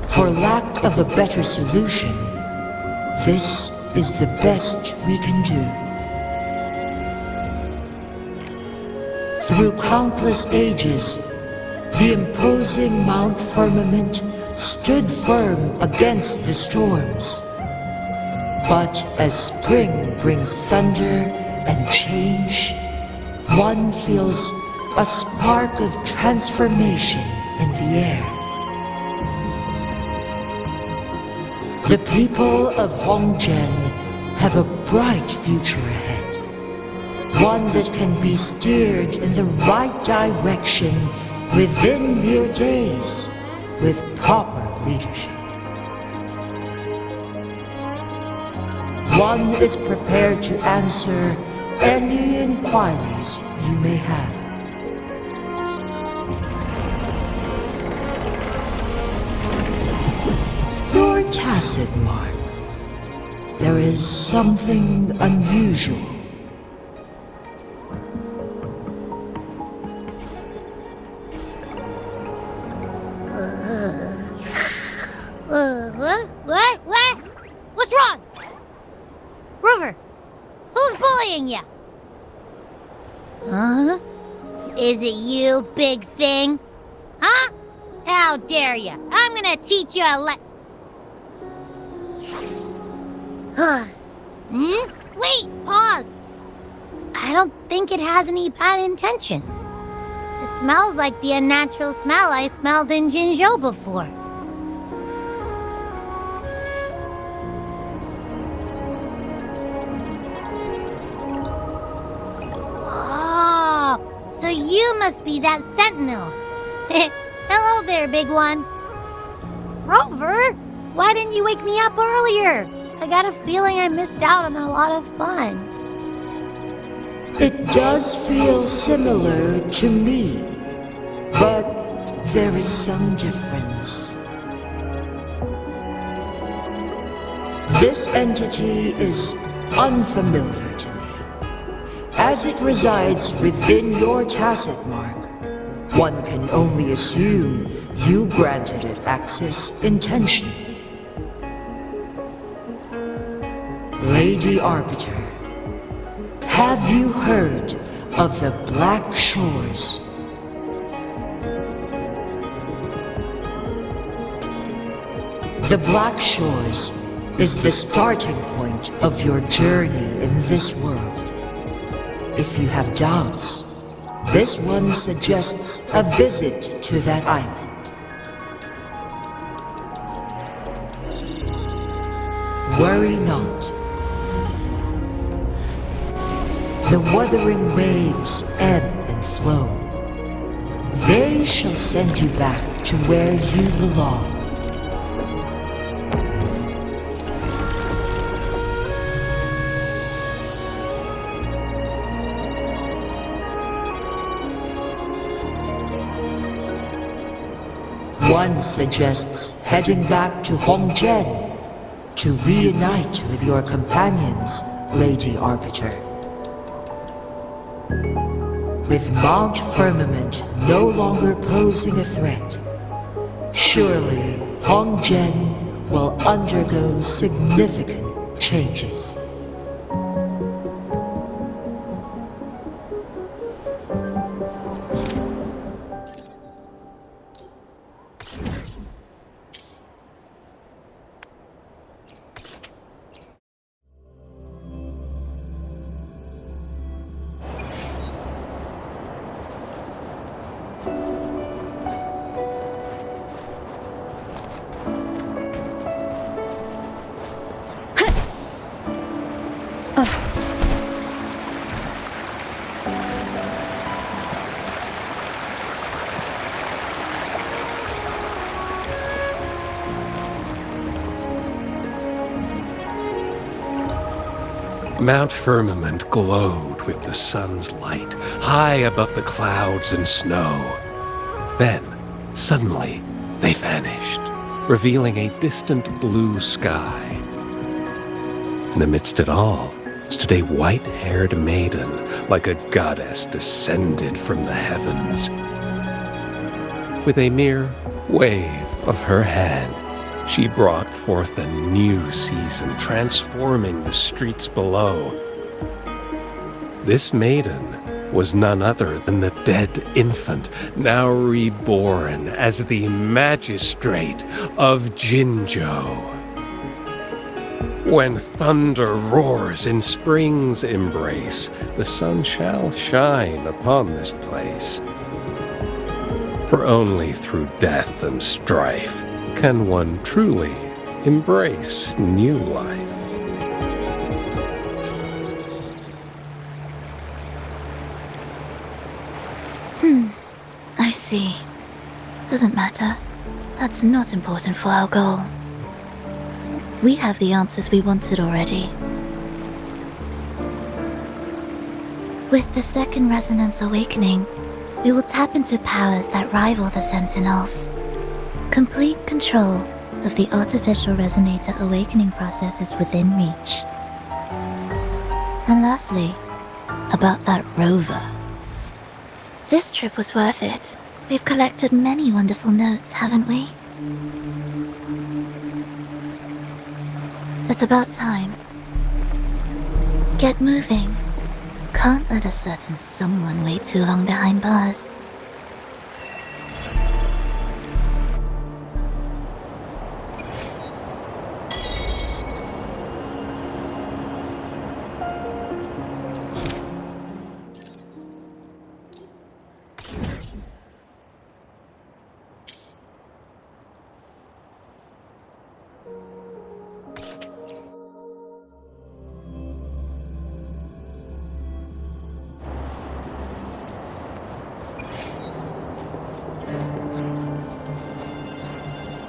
For lack of a better solution, this is the best we can do. Through countless ages, the imposing Mount Firmament stood firm against the storms. But as spring brings thunder and change, one feels a spark of transformation in the air. The people of Hongzhen have a bright future ahead. One that can be steered in the right direction within mere days with proper leadership. One is prepared to answer any inquiries you may have. Your tacit mark. There is something unusual. What? What's wrong? Rover, who's bullying you? Huh? Is it you, big thing? Huh? How dare you? I'm gonna teach you a Wait, pause. I don't think it has any bad intentions. It smells like the unnatural smell I smelled in Jinzhou before. Oh, so you must be that sentinel. Hello there, big one. Rover, why didn't you wake me up earlier? I got a feeling I missed out on a lot of fun. It does feel similar to me, but there is some difference. This entity is unfamiliar to me. As it resides within your tacit mark, one can only assume you granted it access intentionally. Lady Arbiter, have you heard of the Black Shores? The Black Shores is the starting point of your journey in this world. If you have doubts, this one suggests a visit to that island. Worry not. The wuthering waves ebb and flow. They shall send you back to where you belong. One suggests heading back to Huanglong to reunite with your companions, Lady Arbiter. With Mount Firmament no longer posing a threat, surely Huanglong will undergo significant changes. Mount Firmament glowed with the sun's light, high above the clouds and snow. Then, suddenly, they vanished, revealing a distant blue sky. And amidst it all stood a white-haired maiden, like a goddess descended from the heavens. With a mere wave of her hand, she brought forth a new season, transforming the streets below. This maiden was none other than the dead infant, now reborn as the magistrate of Jinzhou. When thunder roars in spring's embrace, the sun shall shine upon this place. For only through death and strife can one truly embrace new life. I see. see. Doesn't matter. That's not important for our goal. We have the answers we wanted already. With the second resonance awakening, we will tap into powers that rival the Sentinels. Complete control of the artificial resonator awakening process is within reach. And lastly, about that rover. This trip was worth it. We've collected many wonderful notes, haven't we? It's about time. Get moving. Can't let a certain someone wait too long behind bars.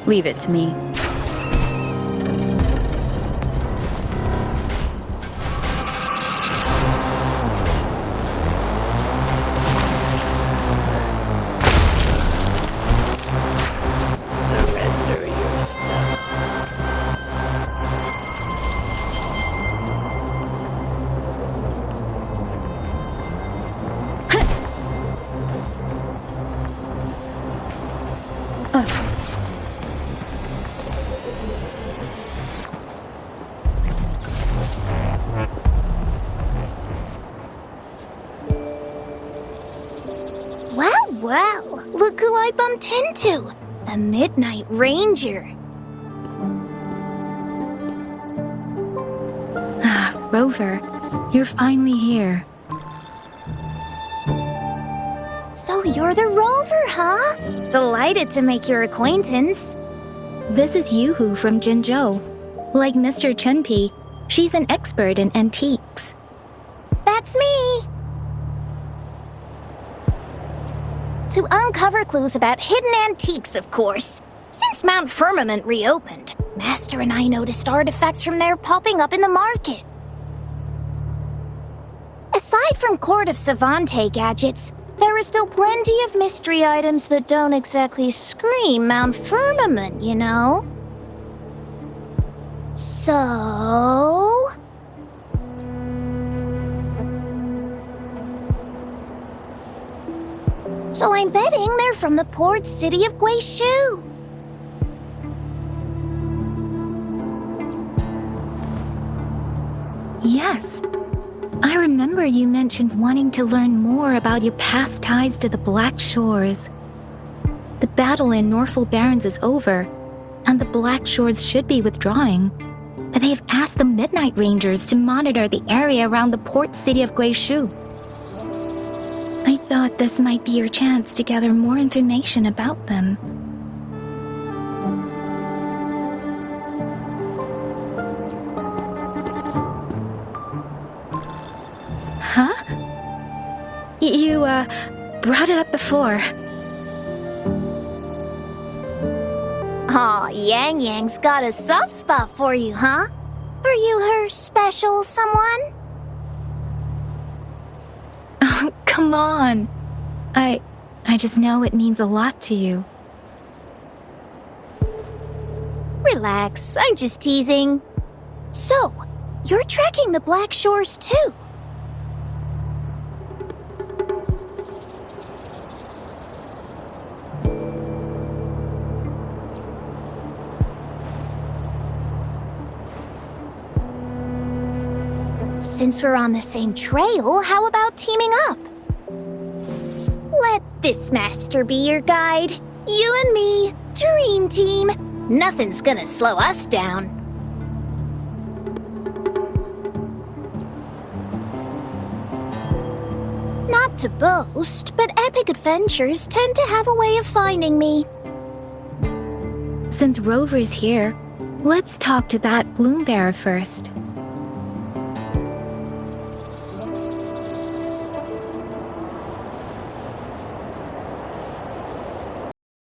Leave it to me. Surrender yourself. Well, look who I bumped into! A Midnight Ranger! Rover, you're finally here. So you're the Rover, huh? Delighted to make your acquaintance. This is Yoo-hoo from Jinzhou. Like Mr. Chunpei, she's an expert in antiques. That's me! To uncover clues about hidden antiques, of course. Since Mount Firmament reopened, Master and I noticed artifacts from there popping up in the market. Aside from Court of Savante gadgets, there are still plenty of mystery items that don't exactly scream Mount Firmament, you know? So... So I'm betting they're from the port city of Guishu. Yes. I remember you mentioned wanting to learn more about your past ties to the Black Shores. The battle in Norfolk Barrens is over, and the Black Shores should be withdrawing. But they've asked the Midnight Rangers to monitor the area around the port city of Guishu. I thought this might be your chance to gather more information about them. Huh? You, brought it up before. Aw, Yang Yang's got a soft spot for you, huh? Are you her special someone? Oh, come on. I just know it means a lot to you. Relax, I'm just teasing. So, you're tracking the Black Shores too? Since we're on the same trail, how about teaming up? Let this master be your guide. You and me, dream team. Nothing's gonna slow us down. Not to boast, but epic adventures tend to have a way of finding me. Since Rover's here, let's talk to that Bloombearer first.